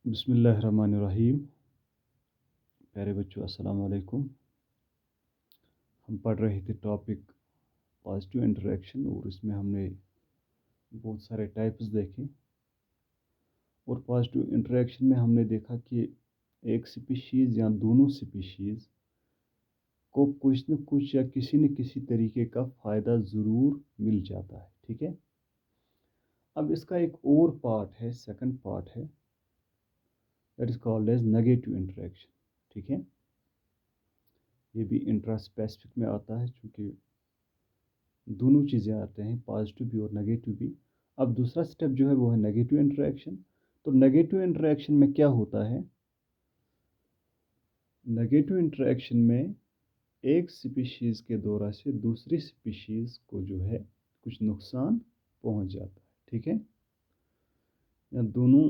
बिस्मिल्लाहिर्रहमानिर्रहीम। प्यारे बच्चों, अस्सलाम वालेकुम। हम पढ़ रहे थे टॉपिक पॉजिटिव इंटरेक्शन और इसमें हमने बहुत सारे टाइप्स देखे। और पॉजिटिव इंटरेक्शन में हमने देखा कि एक स्पीशीज़ या दोनों स्पीशीज़ को कुछ न कुछ या किसी न किसी तरीके का फ़ायदा ज़रूर मिल जाता है। ठीक है। अब इसका एक और पार्ट है, सेकंड पार्ट है, that is called as negative interaction. ठीक है। ये भी इंट्रा स्पेसिफिक में आता है, चूँकि दोनों चीज़ें आते हैं, पॉजिटिव भी और नेगेटिव भी। अब दूसरा स्टेप जो है वो है नेगेटिव इंटरेक्शन। तो नेगेटिव इंटरेक्शन में क्या होता है? नेगेटिव इंटरेक्शन में एक स्पीशीज़ के द्वारा से दूसरी स्पीशीज़ को जो है कुछ नुकसान पहुंच जाता है। ठीक है। या दोनों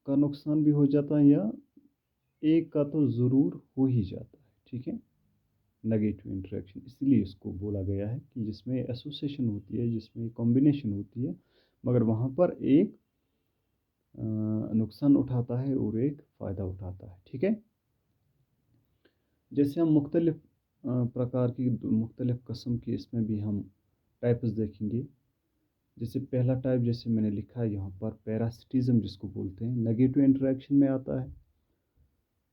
का नुकसान भी हो जाता है या एक का तो ज़रूर हो ही जाता है। ठीक है। नेगेटिव इंटरेक्शन इसलिए इसको बोला गया है कि जिसमें एसोसिएशन होती है, जिसमें कॉम्बिनेशन होती है, मगर वहाँ पर एक नुकसान उठाता है और एक फ़ायदा उठाता है। ठीक है। जैसे हम मुख्तलिफ प्रकार की मुख्तलिफ किस्म की इसमें भी हम टाइप्स देखेंगे। जैसे पहला टाइप, जैसे मैंने लिखा है यहाँ पर, पैरासिटिज्म जिसको बोलते हैं, नेगेटिव इंटरेक्शन में आता है।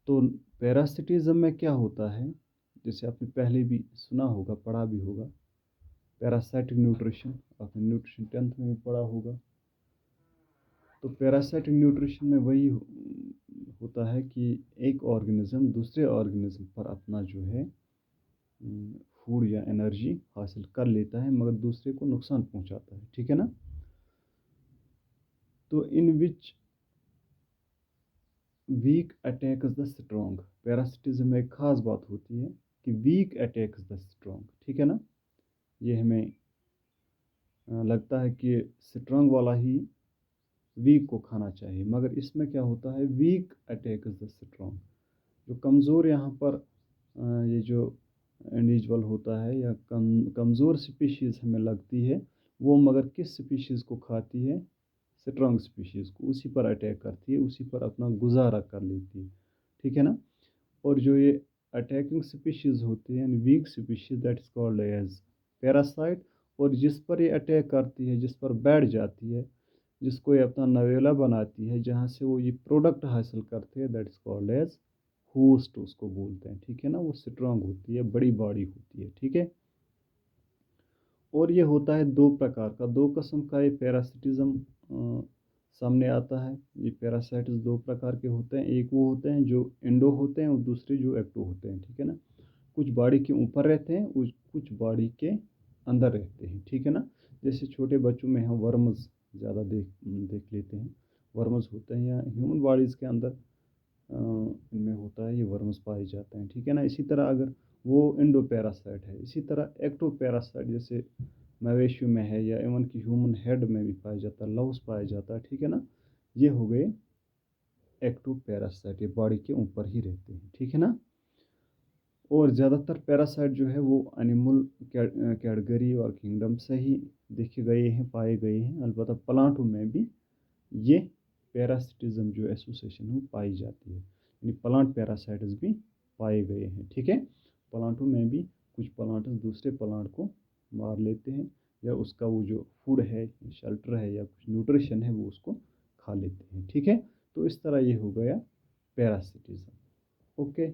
तो पैरासिटिज्म में क्या होता है, जैसे आपने पहले भी सुना होगा, पढ़ा भी होगा, पैरासाइटिक न्यूट्रिशन, आपने न्यूट्रिशन 10th में भी पढ़ा होगा। तो पैरासाइटिक न्यूट्रिशन में वही होता है कि एक ऑर्गेनिज्म दूसरे ऑर्गेनिज्म पर अपना जो है फूड या एनर्जी हासिल कर लेता है, मगर दूसरे को नुकसान पहुंचाता है। ठीक है ना। तो in which weak attacks the strong, parasitism में एक खास बात होती है कि वीक अटैक्स द स्ट्रॉन्ग। ठीक है ना। ये हमें लगता है कि स्ट्रॉन्ग वाला ही वीक को खाना चाहिए, मगर इसमें क्या होता है, वीक अटैक्स द स्ट्रॉन्ग। जो कमज़ोर यहाँ पर ये जो इंडिविजुअल होता है या कमज़ोर स्पीशीज़ हमें लगती है, वो मगर किस स्पीशीज़ को खाती है? स्ट्रॉन्ग स्पीशीज़ को, उसी पर अटैक करती है, उसी पर अपना गुजारा कर लेती है। ठीक है ना। और जो ये अटैकिंग स्पीशीज़ होती है, weak species, that is called as parasite. और जिस पर ये अटैक करती है, जिस पर बैठ जाती है, जिसको ये अपना नवेला बनाती है, जहाँ से वो ये प्रोडक्ट हासिल करते हैं, that is called as host उसको बोलते हैं। ठीक है ना। वो स्ट्रांग होती है, बड़ी बॉडी होती है। ठीक है। और ये होता है दो प्रकार का, दो किस्म का ये पैरासिटिज्म सामने आता है। ये पैरासाइट्स दो प्रकार के होते हैं, एक वो होते हैं जो इंडो होते हैं और दूसरे जो एक्टो होते हैं। ठीक है ना। कुछ बॉडी के ऊपर रहते हैं, कुछ बॉडी के अंदर रहते हैं। ठीक है ना। जैसे छोटे बच्चों में हम वर्म्स ज़्यादा देख लेते हैं, वर्म्स होते हैं, या ह्यूमन बॉडीज़ के अंदर इनमें होता है, ये वर्म्स पाए जाते हैं। ठीक है ना। इसी तरह अगर वो इंडो पैरासाइट है, इसी तरह एक्टो पैरासाइट जैसे मवेशियों में है, या इवन की ह्यूमन हेड में भी पाया जाता है, लव्स पाया जाता है। ठीक है ना। ये हो गए एक्टो पैरासाइट, ये बॉडी के ऊपर ही रहते हैं। ठीक है ना। और ज़्यादातर पैरासाइट जो है वो एनिमल कैटेगरी और किंगडम से ही देखे गए हैं, पाए गए हैं। अलबत्ता प्लांटों में भी ये पैरासिटिज्म जो एसोसिएशन है पाई जाती है, यानी प्लांट पैरासाइट्स भी पाए गए हैं। ठीक है। प्लांटों में भी कुछ प्लांट्स दूसरे प्लांट को मार लेते हैं, या उसका वो जो फूड है, शेल्टर है, या कुछ न्यूट्रिशन है, वो उसको खा लेते हैं। ठीक है। तो इस तरह ये हो गया पैरासिटिज्म। ओके।